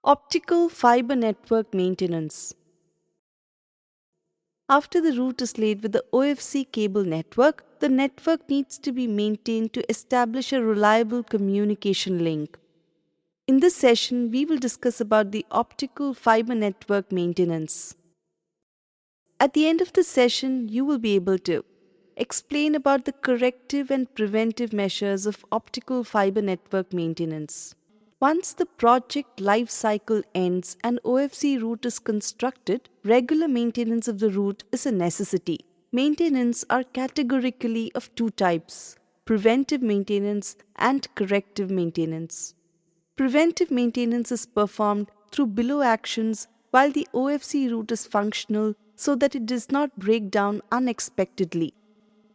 Optical Fiber Network Maintenance. After the route is laid with the OFC cable network, the network needs to be maintained to establish a reliable communication link. In this session, we will discuss about the optical fiber network maintenance. At the end of the session, you will be able to explain about the corrective and preventive measures of optical fiber network maintenance. Once the project life cycle ends and OFC route is constructed, regular maintenance of the route is a necessity. Maintenance are categorically of two types: preventive maintenance and corrective maintenance. Preventive maintenance is performed through below actions while the OFC route is functional so that it does not break down unexpectedly.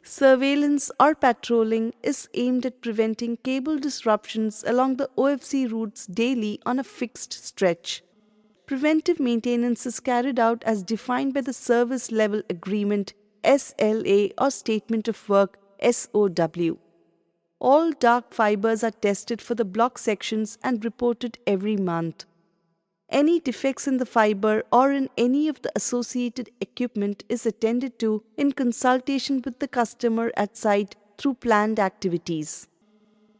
Surveillance or patrolling is aimed at preventing cable disruptions along the OFC routes daily on a fixed stretch. Preventive maintenance is carried out as defined by the Service Level Agreement (SLA) or Statement of Work (SOW). All dark fibers are tested for the block sections and reported every month. Any defects in the fiber or in any of the associated equipment is attended to in consultation with the customer at site through planned activities.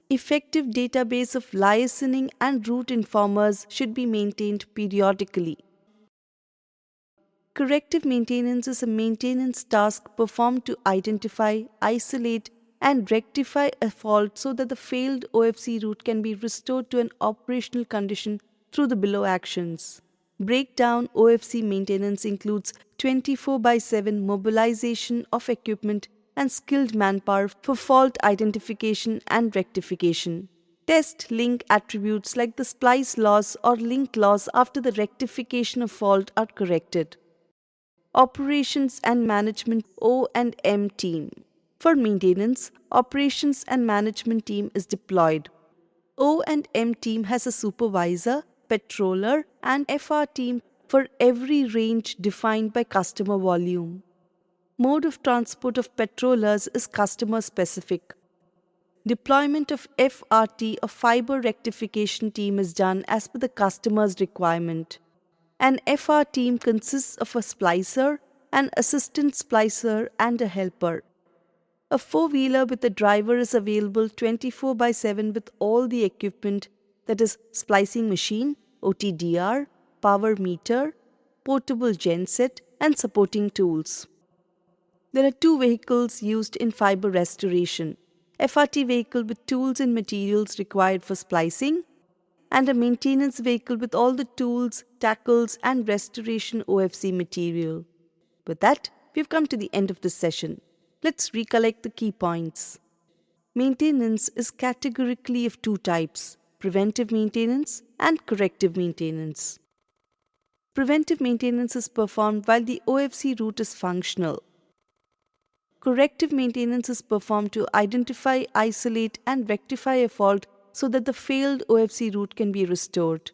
Effective database of liaising and route informers should be maintained periodically. Corrective maintenance is a maintenance task performed to identify, isolate, and rectify a fault so that the failed OFC route can be restored to an operational condition through the below actions. Breakdown OFC maintenance includes 24/7 mobilization of equipment and skilled manpower for fault identification and rectification. Test link attributes like the splice loss or link loss after the rectification of fault are corrected. Operations and Management O&M team. For maintenance, Operations and Management team is deployed. O&M team has a supervisor, patroller, and FR team for every range defined by customer volume. Mode of transport of patrollers is customer specific. Deployment of FRT or fiber rectification team is done as per the customer's requirement. An FR team consists of a splicer, an assistant splicer, and a helper. A four-wheeler with a driver is available 24/7 with all the equipment, that is splicing machine, OTDR, power meter, portable genset, and supporting tools. There are two vehicles used in fiber restoration: FRT vehicle with tools and materials required for splicing, and a maintenance vehicle with all the tools, tackles, and restoration OFC material. With that, we've come to the end of this session. Let's recollect the key points. Maintenance is categorically of two types: preventive maintenance and corrective maintenance. Preventive maintenance is performed while the OFC route is functional. Corrective maintenance is performed to identify, isolate, and rectify a fault so that the failed OFC route can be restored.